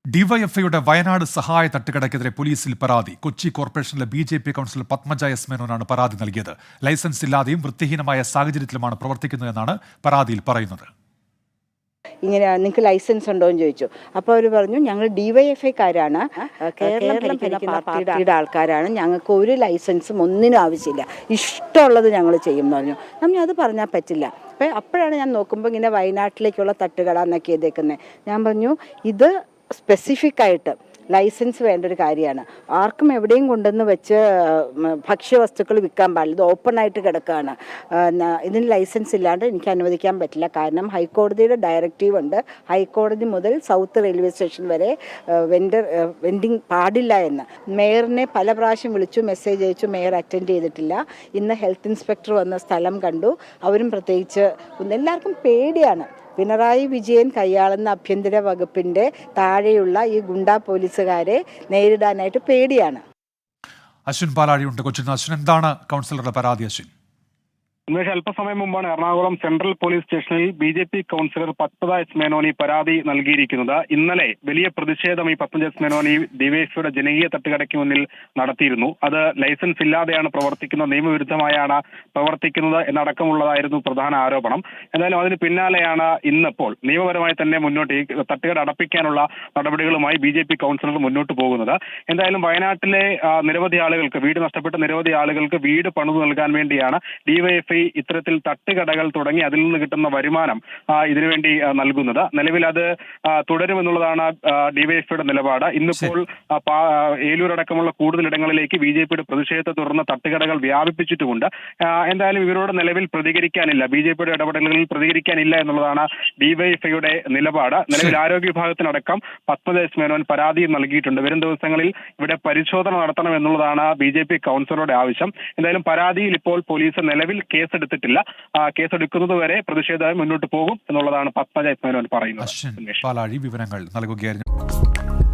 ഡിവൈഎഫ്ഐയുടെ വയനാട് സഹായ തട്ടുകടയ്ക്കെതിരെ പോലീസിൽ പരാതി. കൊച്ചി കോർപ്പറേഷനിലെ ബി.ജെ.പി കൗൺസിലർ പത്മജ എസ് മേനോനാണ് പരാതി നൽകിയത്. ലൈസൻസ് ഇല്ലാതെയും വൃത്തിഹീനമായ സാഹചര്യത്തിലുമാണ് പ്രവർത്തിക്കുന്നതെന്നാണ് പരാതിയിൽ പറയുന്നത്. ഇങ്ങനെ നിങ്ങൾക്ക് ലൈസൻസ് ഉണ്ടോ എന്ന് ചോദിച്ചു. അപ്പോൾ അവർ പറഞ്ഞു ഞങ്ങൾ ഡിവൈഎഫ്ഐക്കാരാണ്, കേരളം ഭരിക്കുന്ന പാർട്ടിയുടെ ആൾക്കാരാണ്, ഞങ്ങൾക്ക് ഒരു ലൈസൻസും ഒന്നിനും ആവശ്യമില്ല, ഇഷ്ടമുള്ളത് ഞങ്ങൾ ചെയ്യും എന്ന് പറഞ്ഞു. നമ്മൾ അത് പറഞ്ഞാൽ പറ്റില്ല. അപ്പോഴാണ് ഞാൻ നോക്കുമ്പോൾ ഇങ്ങനെ വയനാട്ടിലേക്കുള്ള തട്ടുകട എന്നൊക്കെ ചെയ്തേക്കുന്നത്. ഞാൻ പറഞ്ഞു ഇത് സ്പെസിഫിക് ആയിട്ട് ലൈസൻസ് വേണ്ട ഒരു കാര്യമാണ്. ആർക്കും എവിടെയും കൊണ്ടുവന്ന് വെച്ച് ഭക്ഷ്യവസ്തുക്കൾ വിൽക്കാൻ പാടില്ല. ഇത് ഓപ്പണായിട്ട് കിടക്കുകയാണ്. ഇതിന് ലൈസൻസ് ഇല്ലാണ്ട് എനിക്ക് അനുവദിക്കാൻ പറ്റില്ല. കാരണം ഹൈക്കോടതിയുടെ ഡയറക്റ്റീവ് ഉണ്ട്. ഹൈക്കോടതി മുതൽ സൗത്ത് റെയിൽവേ സ്റ്റേഷൻ വരെ വെൻഡിങ് പാടില്ല എന്ന്. മേയറിനെ പല പ്രാവശ്യം വിളിച്ചു, മെസ്സേജ് അയച്ചു, മേയർ അറ്റൻഡ് ചെയ്തിട്ടില്ല. ഇന്ന് ഹെൽത്ത് ഇൻസ്പെക്ടർ വന്ന സ്ഥലം കണ്ടു. അവരും പ്രത്യേകിച്ച് എല്ലാവർക്കും പേടിയാണ്. പിണറായി വിജയൻ കൈയാളുന്ന ആഭ്യന്തര വകുപ്പിൻ്റെ താഴെയുള്ള ഈ ഗുണ്ടാ പോലീസുകാരെ നേരിടാനായിട്ട് പേടിയാണ്. അശ്വിൻ പാലാഴിയുണ്ട് കൊച്ചിയിൽ. അശ്വിൻ, എന്താണ് കൗൺസിലറുടെ പരാതി? അശ്വിൻ, ഉമേഷ്, അല്പസമയം മുമ്പാണ് എറണാകുളം സെൻട്രൽ പോലീസ് സ്റ്റേഷനിൽ ബി.ജെ.പി കൗൺസിലർ പത്മജ എസ് മേനോനി പരാതി നൽകിയിരിക്കുന്നത്. ഇന്നലെ വലിയ പ്രതിഷേധം ഈ പത്മജ എസ് മേനോനി ഡിവൈഎഫ്ഐയുടെ ജനകീയ തട്ടുകടയ്ക്ക് മുന്നിൽ നടത്തിയിരുന്നു. അത് ലൈസൻസ് ഇല്ലാതെയാണ് പ്രവർത്തിക്കുന്നത്, നിയമവിരുദ്ധമായാണ് പ്രവർത്തിക്കുന്നത് എന്നടക്കമുള്ളതായിരുന്നു പ്രധാന ആരോപണം. എന്തായാലും അതിന് പിന്നാലെയാണ് ഇന്നിപ്പോൾ നിയമപരമായി തന്നെ മുന്നോട്ട് ഈ തട്ടുകട അടപ്പിക്കാനുള്ള നടപടികളുമായി ബി.ജെ.പി കൗൺസിലർ മുന്നോട്ട് പോകുന്നത്. എന്തായാലും വയനാട്ടിലെ നിരവധി ആളുകൾക്ക് വീട് നഷ്ടപ്പെട്ട നിരവധി ആളുകൾക്ക് വീട് പണിതു നൽകാൻ വേണ്ടിയാണ് ഡിവൈഎഫ്ഐ ഇത്തരത്തിൽ തട്ടുകടകൾ തുടങ്ങി അതിൽ നിന്ന് കിട്ടുന്ന വരുമാനം ഇതിനുവേണ്ടി നൽകുന്നത്. നിലവിൽ അത് തുടരുമെന്നുള്ളതാണ് ഡിവൈഎഫ്ഐയുടെ നിലപാട്. ഇന്നിപ്പോൾ ഏലൂരടക്കമുള്ള കൂടുതലിടങ്ങളിലേക്ക് ബി.ജെ.പിയുടെ പ്രതിഷേധത്തെ തുടർന്ന് തട്ടുകടകൾ വ്യാപിപ്പിച്ചിട്ടുമുണ്ട്. എന്തായാലും ഇവരോട് നിലവിൽ പ്രതികരിക്കാനില്ല, ബി.ജെ.പിയുടെ ഇടപെടലുകളിൽ പ്രതികരിക്കാനില്ല എന്നുള്ളതാണ് ഡിവൈഎഫ്ഐയുടെ നിലപാട്. നിലവിൽ ആരോഗ്യ വിഭാഗത്തിനടക്കം പത്മജ എസ് മേനോൻ പരാതി നൽകിയിട്ടുണ്ട്. വരും ദിവസങ്ങളിൽ ഇവിടെ പരിശോധന നടത്തണം എന്നുള്ളതാണ് ബി.ജെ.പി കൗൺസിലറുടെ ആവശ്യം. എന്തായാലും പരാതിയിൽ ഇപ്പോൾ പോലീസ് നിലവിൽ കേസെടുത്തിട്ടില്ല. കേസെടുക്കുന്നത് വരെ പ്രതിഷേധം മുന്നോട്ട് പോകും എന്നുള്ളതാണ് പത്മജ എസ് മേനോൻ പറയുന്നത്. അശ്വിൻ പാലാഴി വിവരങ്ങൾ നൽകുകയായിരുന്നു.